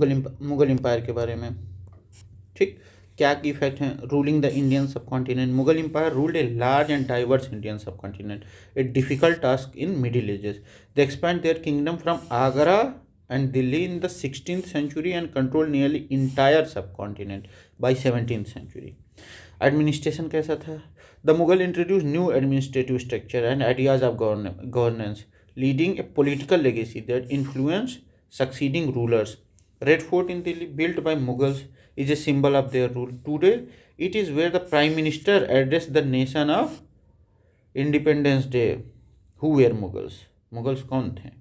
Mughal empire के बारे में। ठीक, क्या की फैक्ट हैं? Ruling the Indian subcontinent, Mughal empire ruled a large and diverse Indian subcontinent, a difficult task in middle ages. They expand their kingdom from Agra and Delhi in the 16th century and controlled nearly entire subcontinent by 17th century. Administration कैसा था? The Mughal introduced new administrative structure and ideas of governance, leading a political legacy that influenced succeeding rulers. Red Fort in Delhi, built by Mughals, is a symbol of their rule. Today, it is where the Prime Minister addressed the nation of Independence Day. Who were Mughals? Mughals कौन थे?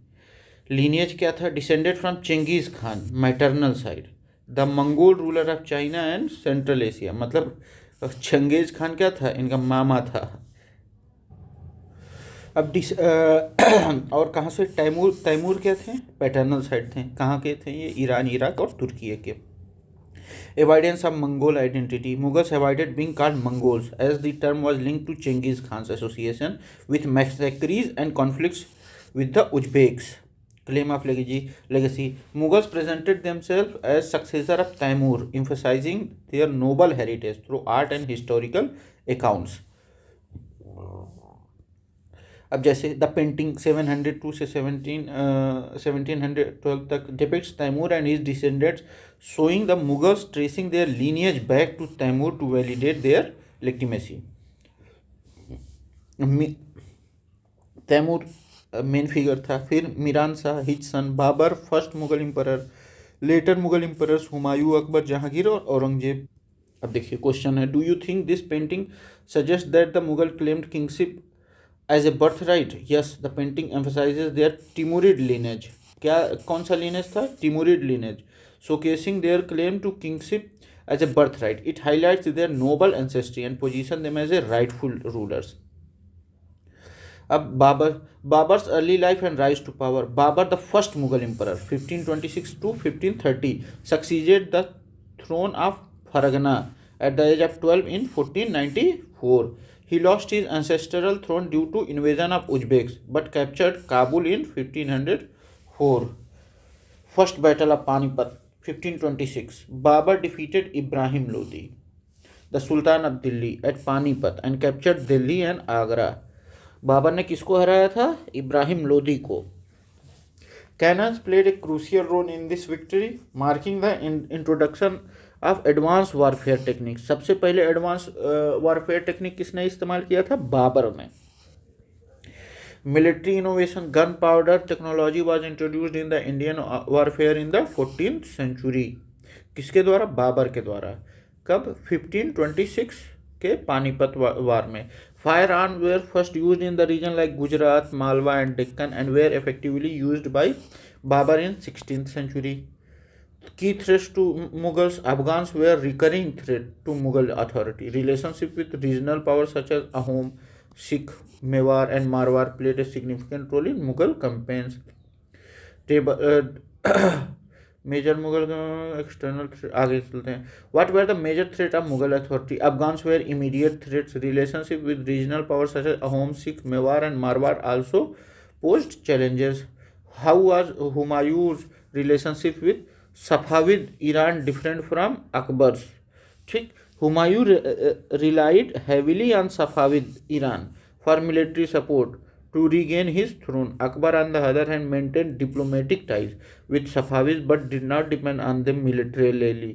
Lineage क्या था? Descended from Genghis Khan, maternal side, the Mongol ruler of China and Central Asia. मतलब Genghis Khan क्या था? इनका मामा था। अब और कहाँ से? तैमूर क्या थे? पैटर्नल साइड थे। कहाँ के थे ये? ईरान, इराक और तुर्की के। Avoidance of Mongol identity, Mughals avoided being called Mongols as the term was linked to Genghis Khan's association with massacres and conflicts with the Uzbeks. Claim of legacy. Mughals presented themselves as successor of Taimur, emphasizing their noble heritage through art and historical accounts. अब जैसे the painting 702 से 1712 तक depicts Taimur and his descendants, showing the Mughals tracing their lineage back to Taimur to validate their legitimacy. Timur main figure था। फिर Miran Shah, his son, Babur, first Mughal emperor, later Mughal emperors Humayun, Akbar, Jahangir और औरंगजेब। अब देखिए question है, do you think this painting suggest that the Mughal claimed kingship as a birth right? Yes, the painting emphasises their Timurid lineage. क्या, कौन सा lineage था? Timurid lineage, showcasing their claim to kingship as a birth right. It highlights there Nobel ancestry and position them as a rightful rulers. अब Babur's early life and rise to power. Babur the first Mughal emperor 1526 to 1530 succeeded the throne of Fergana at the age of 12 in 1494. He lost his ancestral throne due to invasion of Uzbeks but captured Kabul in 1504. First battle of Panipat 1526. Babur defeated Ibrahim Lodi, the Sultan of Delhi, at Panipat and captured Delhi and Agra. Babur ने किसको हराया था? इब्राहिम लोदी को। Cannons played a crucial role in this victory, marking the introduction of advance warfare technique. सबसे पहले advance warfare technique किसने इस्तेमाल किया था? बाबर ने। Military innovation, gun powder technology was introduced in the Indian warfare in the 14th century। किसके द्वारा? बाबर के द्वारा। कब? 1526 के पानीपत वार में। Firearms were first used in the region like Gujarat, Malwa and Deccan and were effectively used by Babur in 16th century. Key threats to Mughals, Afghans were recurring threat to Mughal authority. Relationship with regional powers such as Ahom, Sikh, Mewar and Marwar played a significant role in Mughal campaigns. Major Mughal external threat, आगे चलते हैं। What were the major threat of Mughal authority? Afghans were immediate threats. Relationship with regional power such as Ahom, Sikh, Mewar and Marwar also posed challenges. How was Humayun's relationship with Safavid Iran different from Akbar's? ठीक, Humayun relied heavily on Safavid Iran for military support to regain his throne. Akbar on the other hand maintained diplomatic ties with Safavids but did not depend on them militarily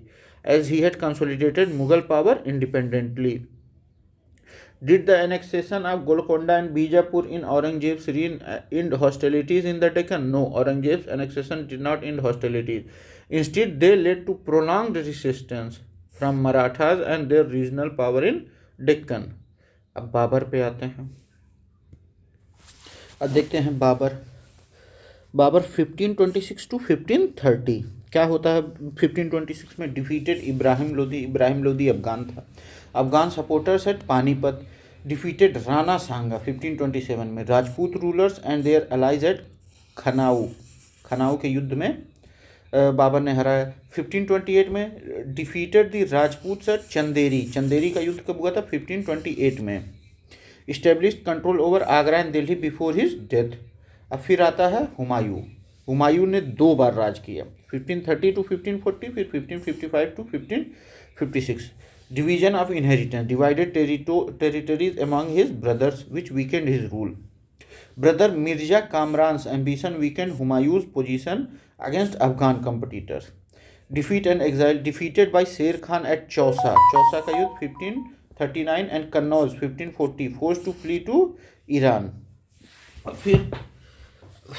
as he had consolidated Mughal power independently. Did the annexation of Golconda and Bijapur in Aurangzeb's reign end hostilities in the Deccan? No, Aurangzeb's annexation did not end hostilities. Instead, they led to prolonged resistance from Marathas and their regional power in Deccan. अब बाबर पे आते हैं। अब देखते हैं Babar 1526 to 1530 क्या होता है? 1526 में डिफीटेड इब्राहिम लोदी अफगान था। Afghan supporters at Panipat defeated Rana Sanga 1527 में। Rajput rulers and their allies at Khanwa के युद्ध में बाबर ने हराया। 1528 में defeated the Rajput at Chanderi का युद्ध कब हुआ था? 1528 में। Established control over Agra and Delhi before his death. अब फिर आता है हुमायूं ने 2 बार राज किया। 1530 to 1540, फिर 1555 to 1556. Division of inheritance, divided territories among his brothers, which weakened his rule. Brother Mirza Kamran's ambition weakened Humayun's position against Afghan competitors. Defeat and exile, defeated by Sher Khan at Chausa. Chausa का युद्ध 1539 and Kannauj 1540, forced to flee to Iran. फिर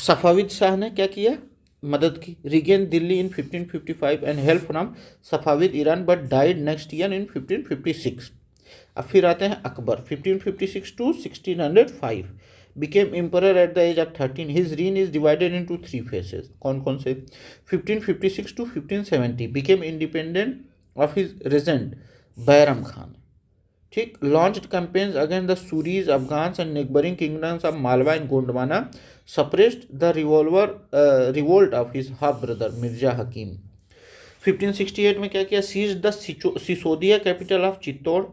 Safavid Shah ने क्या किया, मदद की. Regain Delhi in 1555 and help from Safavid Iran but died next year in 1556. अब फिर आते हैं Akbar. 1556 to 1605 became emperor at the age of 13. His reign is divided into three phases. कौन कौन से? 1556 to 1570 became independent of his regent Bayram Khan. ठीक. Launched campaigns against the Suris, Afghans and neighboring kingdoms of Malwa and Gondwana. Suppressed the revolt of his half brother Mirza Hakim. 1568 में क्या किया? Seized the Sisodia capital of Chittor.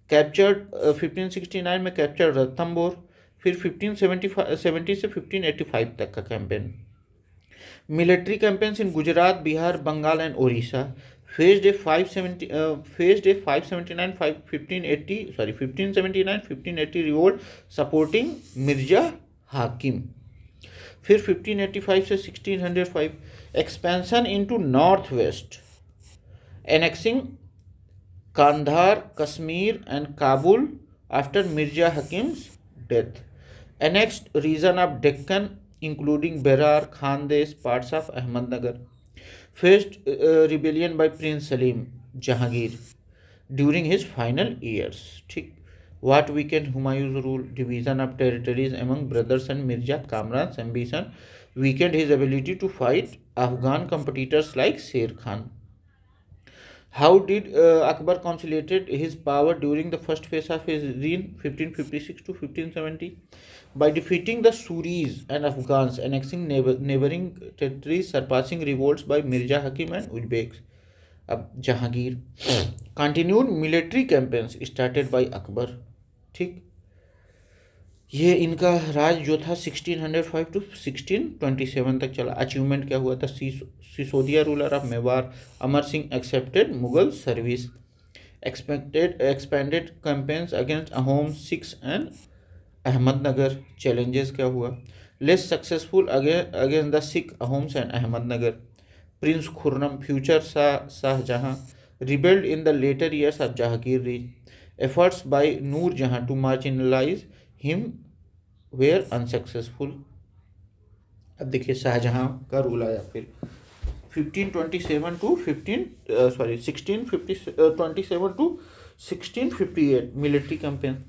Captured 1569 में captured Ranthambore. फिर 1570 से 1585 तक का campaign. Military campaigns in Gujarat, Bihar, Bengal and Odisha. Faced a 1579-1580 revolt supporting Mirza Hakim. फिर 1585 से 1605 expansion into north west, annexing Kandahar, Kashmir and Kabul after Mirza Hakim's death. Annexed region of Deccan including Berar, Khandesh, parts of Ahmednagar. Faced rebellion by Prince Salim Jahangir during his final years. ठीक. What weakened Humayun's rule? Division of territories among brothers and Mirza Kamran's ambition weakened his ability to fight Afghan competitors like Sher Khan. How did Akbar consolidated his power during the first phase of his reign 1556 to 1570? By defeating the Suris and Afghans, annexing neighboring territories, surpassing revolts by Mirza Hakim and Uzbeks. अब Jahangir. Continued military campaigns started by Akbar. ठीक. ये इनका राज जो था 1605 to 1627 तक चला. Achievement क्या हुआ था? Sisodia ruler of Mewar Amar Singh accepted Mughal service. Expanded campaigns against Ahom, Sikhs and Ahmadnagar. Challenges क्या हुआ? Less successful against the Sikh, Ahoms and Ahmadnagar. Prince Khurram, future Shah Jahan, rebelled in the later years of Jahangir रीज. Efforts by Nur Jahan to marginalise him were unsuccessful. अब देखिए शाहजहां का रूल आया. फिर 1627 to 1658 military campaign.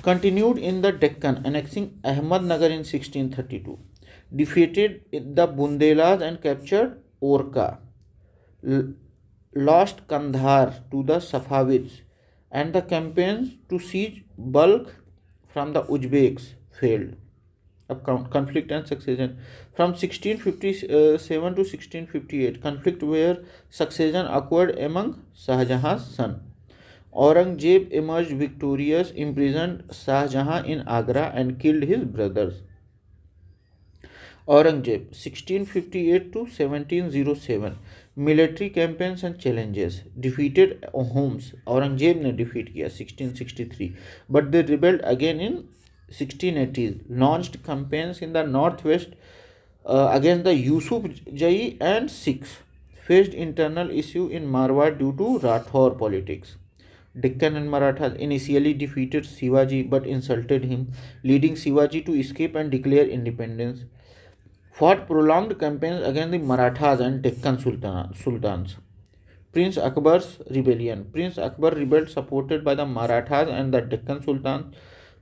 Continued in the Deccan, annexing Ahmednagar in 1632. Defeated the Bundelas and captured Orcha. Lost Kandahar to the Safavids, and the campaigns to siege Balkh from the Uzbeks failed. Conflict and succession. From 1657 to 1658, conflict where succession occurred among Shahjahan's son. Aurangzeb emerged victorious, imprisoned Shahjahan in Agra and killed his brothers. Aurangzeb 1658 to 1707. Military campaigns and challenges. Defeated Ahoms. Aurangzeb ने defeat किया 1663, but they rebelled again in 1680s. Launched campaigns in the northwest against the Yusuf Jai and Sikhs. Faced internal issue in Marwar due to Rathore politics. Deccan and Marathas initially defeated Shivaji but insulted him, leading Shivaji to escape and declare independence. Fought prolonged campaigns against the Marathas and Deccan Sultans. Prince Akbar's rebellion. Prince Akbar rebelled supported by the Marathas and the Deccan Sultans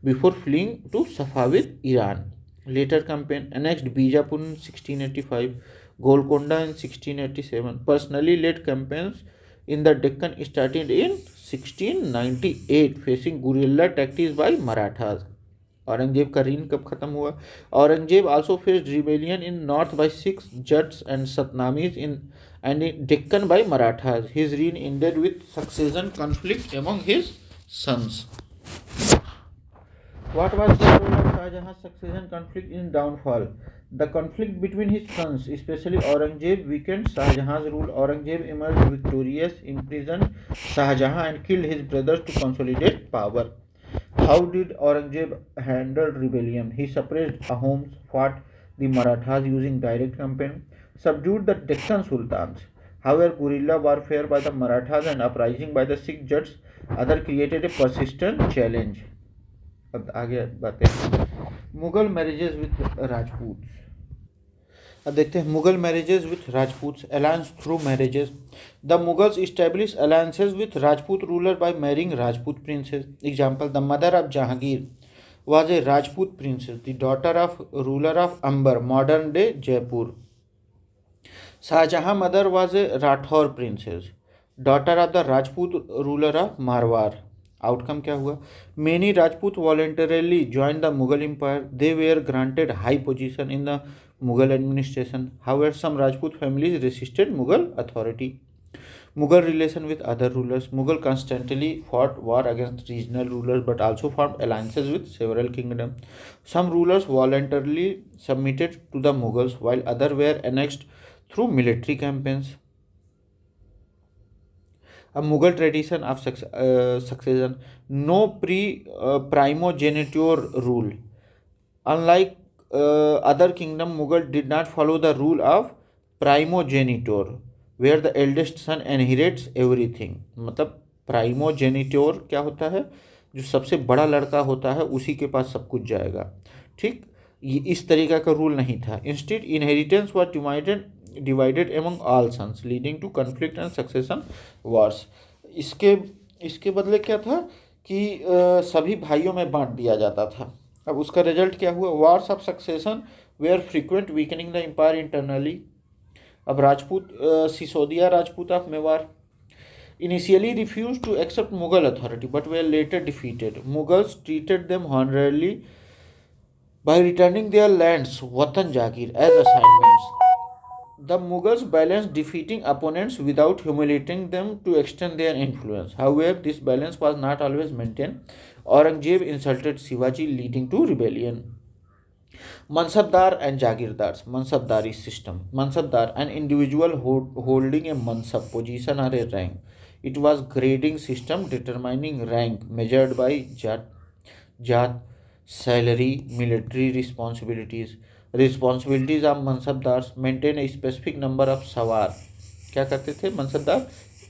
before fleeing to Safavid Iran. Later campaign annexed Bijapur in 1685, Golconda in 1687. Personally led campaigns in the Deccan started in 1698, facing guerrilla tactics by Marathas. Aurangzeb का reign कब खत्म हुआ? Aurangzeb also faced rebellion in north by Sikhs, Jats and Satnamis and in Deccan by Marathas. His reign ended with succession conflict among his sons. What was the role of Shahjahan's succession conflict in downfall? The conflict between his sons, especially Aurangzeb, weakened Shahjahan's rule. Aurangzeb emerged victorious, imprisoned Shahjahan, and killed his brothers to consolidate power. How did Aurangzeb handle rebellion? He suppressed Ahoms, fought the Marathas using direct campaign, subdued the Deccan Sultans. However, guerrilla warfare by the Marathas and uprising by the Sikh Jats other created a persistent challenge. अब आगे बातें Mughal marriages with Rajput. अब देखते हैं Mughal marriages with Rajput alliance through marriages. The Mughals establish alliances with Rajput ruler by marrying Rajput princess. Example the mother of Jahangir was a Rajput princess, the daughter of ruler of Amber, modern day Jaipur. Shahjahan mother was a Rathor princess, daughter of the Rajput ruler of Marwar. Outcome क्या हुआ? Many Rajput voluntarily join the Mughal empire. They were granted high position in the Mughal administration. However some Rajput families resisted Mughal authority. Mughal relation with other rulers. Mughal constantly fought war against regional rulers but also formed alliances with several kingdoms. Some rulers voluntarily submitted to the Mughals while others were annexed through military campaigns. A Mughal tradition of succession. No primogeniture rule. Unlike other kingdom, Mughal did not follow the rule of primogeniture where the eldest son inherits everything. मतलब प्राइमोजेनिट्योर क्या होता है? जो सबसे बड़ा लड़का होता है उसी के पास सब कुछ जाएगा. ठीक, ये इस तरीका का रूल नहीं था. Instead inheritance was divided among all sons leading to conflict and succession wars. इसके बदले क्या था कि सभी भाइयों में बांट दिया जाता था. अब उसका रिजल्ट क्या हुआ? Wars of succession were frequent, weakening the empire internally. अब Rajput Sisodia Rajput of Mewar initially refused to accept Mughal authority but were later defeated. Mughals treated them honorably by returning their lands Watan Jagir as assignments. The Mughals balanced defeating opponents without humiliating them to extend their influence. However, this balance was not always maintained. Aurangzeb insulted Shivaji, leading to rebellion. Mansabdar and Jagirdars. Mansabdari system. Mansabdar, an individual holding a mansab position or a rank. It was grading system determining rank measured by jat, salary, military responsibilities. Responsibilities of mansabdars: maintain a specific number of सवार. क्या करते थे मनसबदार?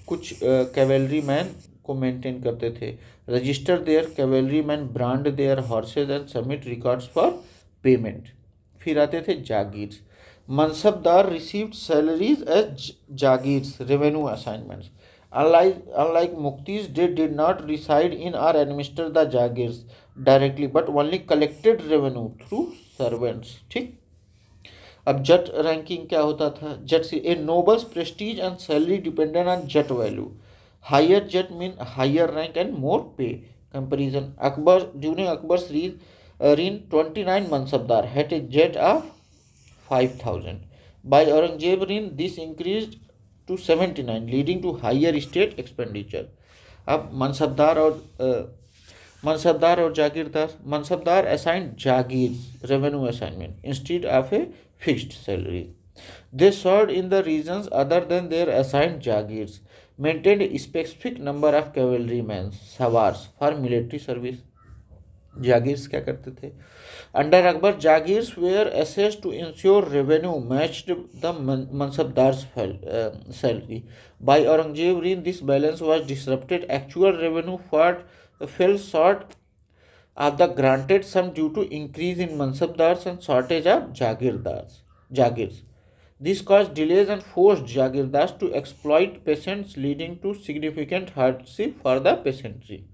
कुछ cavalry man को maintain करते थे. Register their cavalry man, brand their horses and submit records for payment. फिर आते थे jagirs. Mansabdar received salaries as jagirs, revenue assignments. Unlike muktis, they did not reside in or administer the jagirs directly but only collected revenue through servants. ठीक. अब जट ranking क्या होता था? जट से a nobles prestige and salary dependent on zat value. Higher zat mean higher rank and more pay. Comparison. Akbar during Akbar's reign 29 mansabdar had a jet of 5,000. By Aurangzeb reign this increased to 79, leading to higher state expenditure. अब मनसबदार और जागीरदार. Mansabdar assigned Jagir revenue assignment instead of a fixed salary. They served in the regions other than their assigned jagirs, maintained a specific number of cavalrymen sawars for military service. Jagirs क्या करते थे? Under Akbar jagirs were assess to ensure revenue matched the mansabdars salary. By Aurangzeb reign this balance was disrupted. Actual revenue fell short of the granted sum due to increase in mansabdars and shortage of jagirs. This caused delays and forced jagirdars to exploit peasants, leading to significant hardship for the peasantry.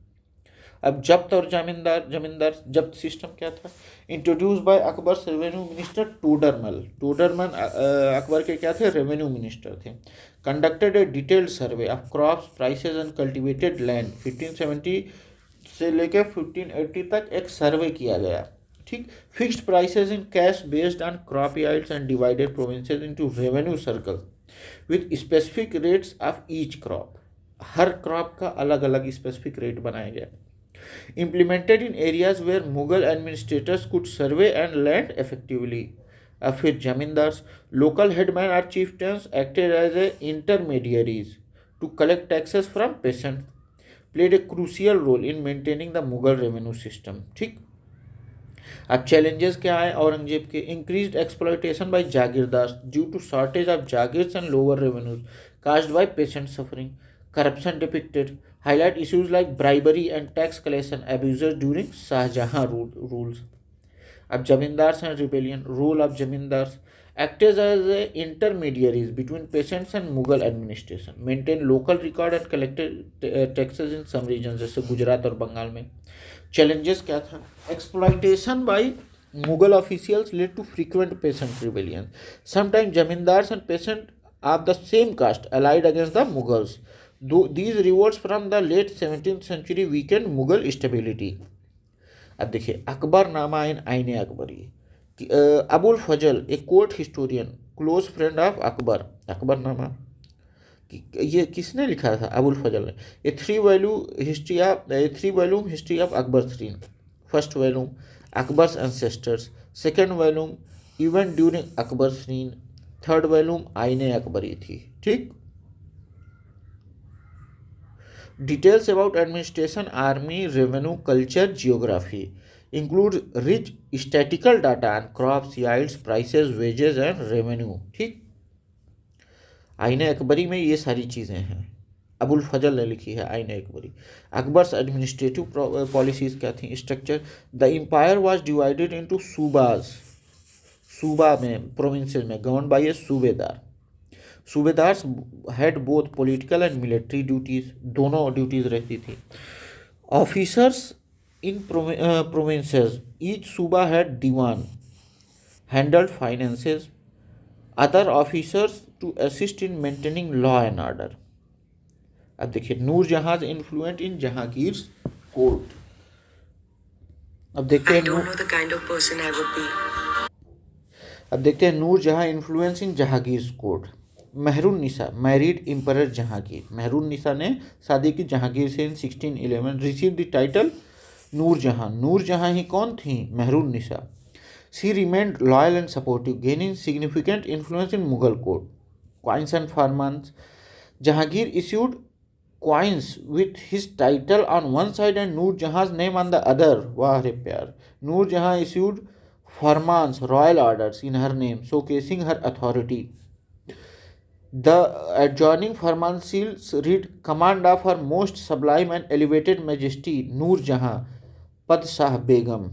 अब जब्त और जमींदार जब्त system क्या था? Introduce by Akbar revenue minister Todarmal Akbar के क्या थे? रेवेन्यू मिनिस्टर थे. Conducted A detailed survey of crops, prices and cultivated land. 1570 से लेकर 1580 तक एक सर्वे किया गया. ठीक. Fixed prices in cash based on crop yards and divided provinces into revenue circles with specific rates of each crop. Her crop का अलग अलग स्पेसिफिक रेट बनाया गया. Implemented in areas where Mughal administrators could survey and land effectively. अब फिर zamindars, local headman और chieftains acted as a intermediaries to collect taxes from peasants, played a crucial role in maintaining the Mughal revenue system. ठीक। अब challenges क्या है औरंगजेब के? increased exploitation by Jagirdar due to shortage of jagirs and lower revenues caused by peasant suffering, corruption depicted, highlight issues like bribery and tax collection abuses during Shahjahan rules. अब zamindars and rebellion, role of zamindars, acted as a intermediaries between peasants and Mughal administration, maintain local record and collected taxes in some regions जैसे गुजरात और बंगाल में। challenges क्या था? exploitation by Mughal officials led to frequent peasant rebellions. Sometimes zamindars and peasants of the same caste allied against the Mughals. Though these revolts from the late 17th century weakened Mughal stability. अब देखिए Akbarnama in Aine Akbari, Abul Fazl a court historian close friend of Akbar, Akbarnama ये किसने लिखा था? अबुल फजल ने। A 3 volume history of Akbar throne, first volume Akbar's ancestors, second volume event during Akbar throne, third volume Aine Akbari थी। ठीक। Details about administration, army, revenue, culture, geography include rich statistical data on crops, yields, prices, wages and revenue. ठीक। आईने अकबरी में ये सारी चीज़ें हैं, अबुल फजल ने लिखी है आईने अकबरी। अकबर्स एडमिनिस्ट्रेटिव पॉलिसीज़ क्या थी? Structure, the empire was divided into subas, suba में प्रोविंसेस में govern by a subedar. Subedars had both political and military duties, दोनों ड्यूटीज रहती थी। Officers in provinces, each suba had diwan, handled finances, other officers to assist in maintaining law and order. अब देखिए Nurjahan influence in Jahangir court. अब देखते हैं Nurjahan influence in Jahangir court. Mehrunnisa married emperor Jahangir, Mehrunnisa ने शादी की जहांगीर से in 1611, receive the title Nurjahan. Nurjahan ही कौन थी? Mehrunnisa. She remained loyal and supportive, gaining significant influence in Mughal court. Coins and farmans, Jahangir issued coins with his title on one side and Noor-Jahan's name on the other. वाह रे प्यार। Noor-Jahan issued farmans, royal orders in her name, showcasing her authority. The adjoining farman seals read, "Command of Her Most Sublime and Elevated Majesty Noor-Jahan, Padshah Begum."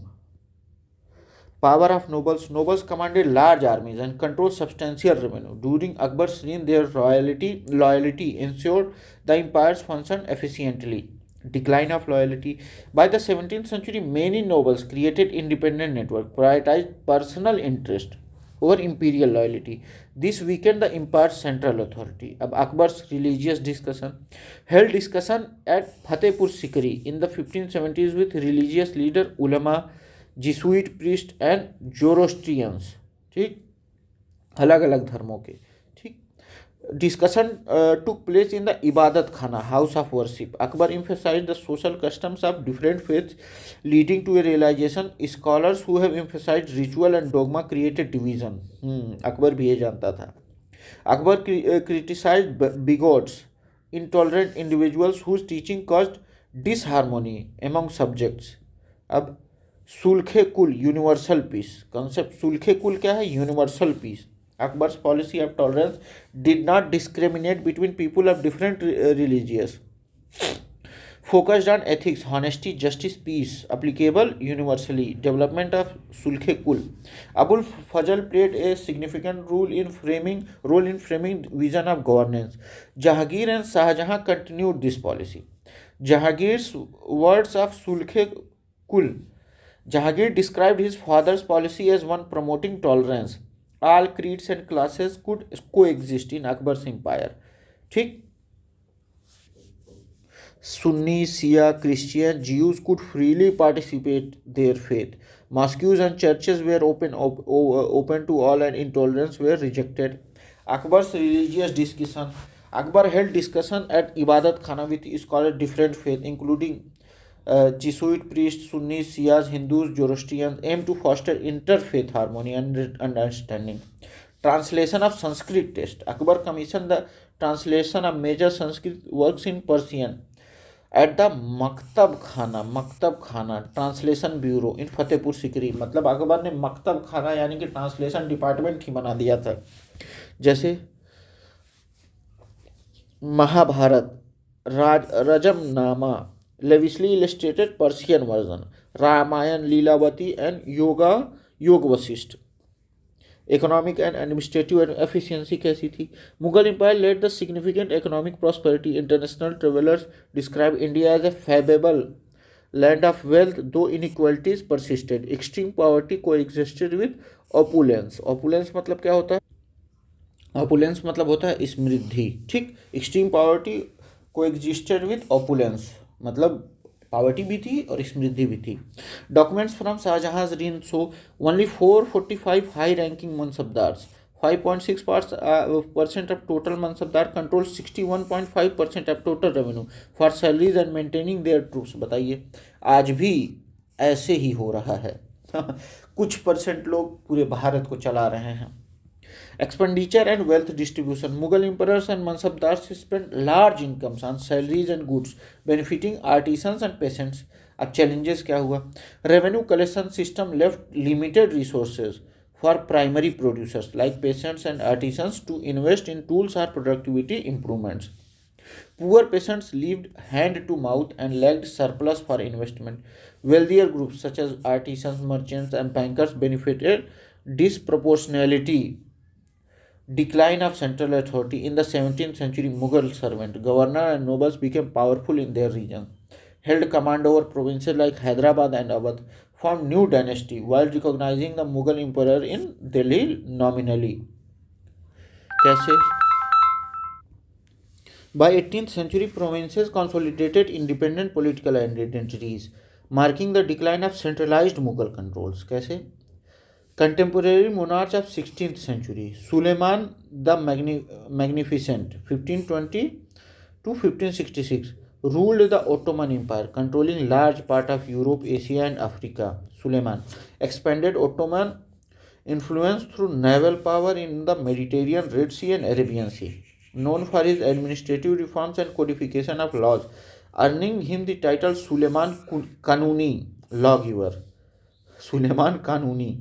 Power of nobles. Nobles commanded large armies and controlled substantial revenue. During Akbar's reign, their loyalty ensured the empire's function efficiently. Decline of loyalty. By the 17th century, many nobles created independent networks, prioritized personal interest over imperial loyalty. This weakened the empire's central authority. अब Akbar's religious discussion. Held discussion at Fatehpur Sikri in the 1570s with religious leader, ulama, Jesuit priest and Zoroastrians. ठीक, अलग अलग धर्मों के। ठीक। Discussion took place in the Ibadat Khana, house of worship. Akbar emphasized the social customs of different faiths, leading to a realization scholars who have emphasized ritual and dogma created division. Akbar भी ये जानता था। Akbar criticized bigots, intolerant individuals whose teaching caused disharmony among subjects. अब सुल्खे कुल, universal peace concept. सुल्खे Kul क्या है? Universal peace. Akbar's policy of tolerance did not discriminate between people of different religious, focused on ethics, honesty, justice, peace, applicable universally. Development of Sulhe Kul. Abul Fazl played a significant role in framing vision of governance. Jahangir and Shahjahan continued this policy. Jahangir's words of Sulhe Kul. Jahangir described his father's policy as one promoting tolerance. All creeds and classes could coexist in Akbar's empire. ठीक। Sunni, Shia, Christian, Jews could freely participate their faith. Mosques and churches were open to all and intolerance were rejected. Akbar's religious discussion. Akbar held discussion at Ibadat Khana with scholars different faith, including Jesuit priests, Sunnis, Shias, Hindus, Zoroastrians aim to foster interfaith harmony and understanding. Translation of Sanskrit text. Akbar commissioned the translation of major Sanskrit works in Persian at the मकतब खाना translation bureau इन फतेहपुर सिकरी। मतलब अकबर ने मकतब खाना यानी कि translation department ही बना दिया था। जैसे Mahabharata, Razmnama, lavishly illustrated Persian version, Ramayana, Lilavati and Yoga Vashistha. Economic and administrative efficiency कैसी थी? Mughal empire led the significant economic prosperity. International travellers describe India as a favourable land of wealth though inequalities persisted. Extreme poverty coexisted with opulence. Opulence मतलब क्या होता है? Opulence मतलब होता है समृद्धि, ठीक। Extreme poverty coexisted with opulence मतलब पॉवर्टी भी थी और समृद्धि भी थी। Documents from Shahjahan reign show only 445 high ranking mansabdars 5.6% of total mansabdar control 61.5% of total revenue for salaries and maintaining their troops। बताइए आज भी ऐसे ही हो रहा है कुछ परसेंट लोग पूरे भारत को चला रहे हैं। Expenditure and wealth distribution. Mughal emperors and mansabdars spent large incomes on salaries and goods, benefiting artisans and peasants. अब challenges क्या हुआ? Revenue collection system left limited resources for primary producers like peasants and artisans to invest in tools or productivity improvements. Poor peasants lived hand to mouth and lacked surplus for investment. Wealthier groups such as artisans, merchants, and bankers benefited disproportionately. Decline of central authority. In the 17th century, Mughal servant, governor and nobles became powerful in their region, held command over provinces like Hyderabad and Awadh, formed new dynasty while recognizing the Mughal emperor in Delhi nominally. कैसे? By 18th century, provinces consolidated independent political identities, marking the decline of centralized Mughal controls. कैसे? Contemporary monarchs of 16th century, Suleiman the Magnificent 1520 to 1566 ruled the Ottoman Empire, controlling large part of Europe, Asia and Africa. Suleiman expanded Ottoman influence through naval power in the Mediterranean, Red Sea and Arabian Sea. Known for his administrative reforms and codification of laws, earning him the title Suleiman Kanuni, lawgiver. Suleiman Kanuni.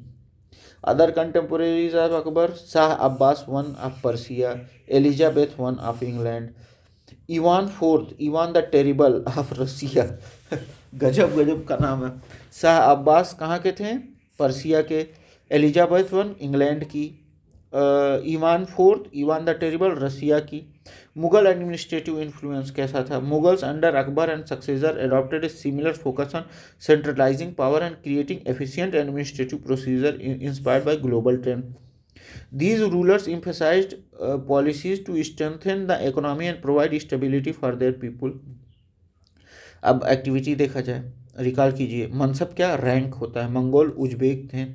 Other contemporaries of Akbar: Shah Abbas I of Persia, Elizabeth I of England, Ivan IV, Ivan the Terrible of Russia। गजब गजब का नाम है। शाह अब्बास कहाँ के थे? Persia के। Elizabeth one England की। Ivan fourth, Ivan the terrible, Russia की। मुगल एडमिनिस्ट्रेटिव इन्फ्लुएंस कैसा था? Mughals under Akbar and successor adopted a similar focus on centralizing power and creating efficient administrative procedure inspired by global trend. These rulers emphasized policies to strengthen the economy and provide stability for their people. अब activity देखा जाए, recall कीजिए। मनसब क्या? Rank होता है। Mongol Uzbek थे।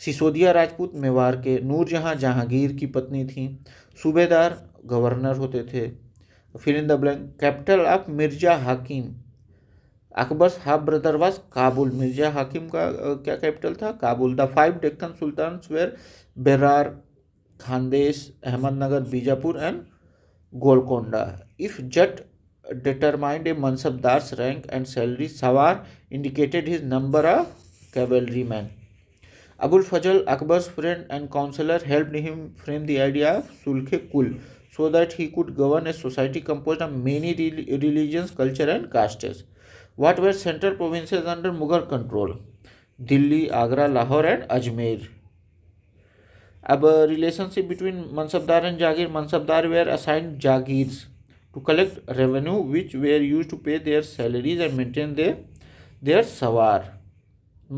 सिसोदिया राजपूत मेवाड़ के। नूरजहां जहांगीर की पत्नी थी। सूबेदार गवर्नर होते थे। फिर in the blank. Capital of Mirza Hakim, Akbar's half brother was Kabul. Mirza Hakim का क्या कैपिटल था? Kabul. The 5 Deccan sultans were Berar, Khandesh, Ahmednagar, Bijapur and Golconda. If zat determined a mansabdar's rank and salary, Sawar indicated his number of cavalrymen. Abul Fazl, Akbar's friend and counselor, helped him frame the idea of Sulh-e-Kul so that he could govern a society composed of many religions, culture and castes. What were central provinces under Mughal control? Delhi, Agra, Lahore and Ajmer. अब relationship between Mansabdar and Jagir. Mansabdar were assigned Jagirs to collect revenue which were used to pay their salaries and maintain their sawar.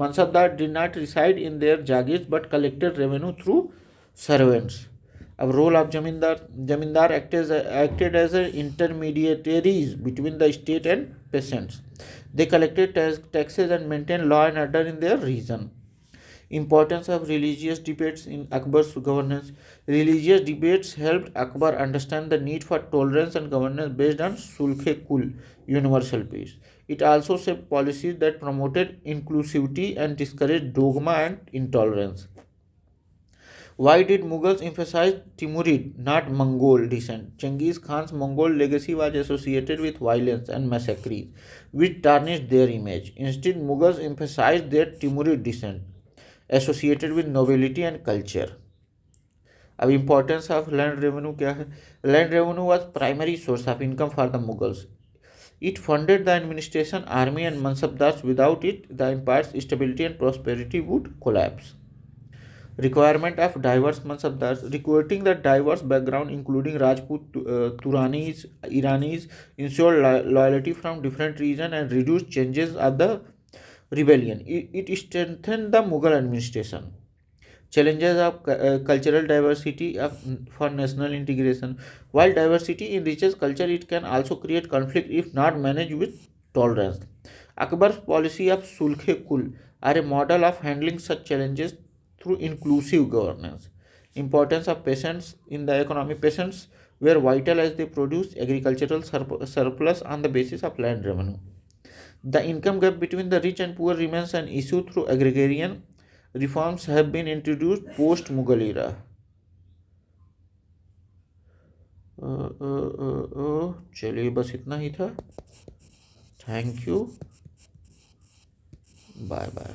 Mansabdar did not reside in their jagirs but collected revenue through servants. अब role of जमींदार acted as intermediaries between the state and peasants. They collected taxes and maintained law and order in their region. Importance of religious debates in Akbar's governance. Religious debates helped Akbar understand the need for tolerance and governance based on Sulke Kul, universal peace. It also shaped policies that promoted inclusivity and discouraged dogma and intolerance. Why did Mughals emphasize Timurid, not Mongol descent? Genghis Khan's Mongol legacy was associated with violence and massacres, which tarnished their image. Instead, Mughals emphasized their Timurid descent, associated with nobility and culture. अब importance of land revenue क्या है? Land revenue was primary source of income for the Mughals. It funded the administration, army, and mansabdars. Without it, the empire's stability and prosperity would collapse. Requirement of diverse mansabdars. Recruiting the diverse background, including Rajput, Turanis, Iranis, ensured loyalty from different regions and reduced changes of the rebellion. It strengthened the Mughal administration. Challenges of cultural diversity for national integration. While diversity enriches culture, it can also create conflict if not managed with tolerance. Akbar's policy of Sulhe Kul are a model of handling such challenges through inclusive governance. Importance of peasants in the economy. Peasants were vital as they produced agricultural surplus on the basis of land revenue. The income gap between the rich and poor remains an issue through agrarian reforms have been introduced post Mughal era. चलिए बस इतना ही था. Thank you. Bye bye.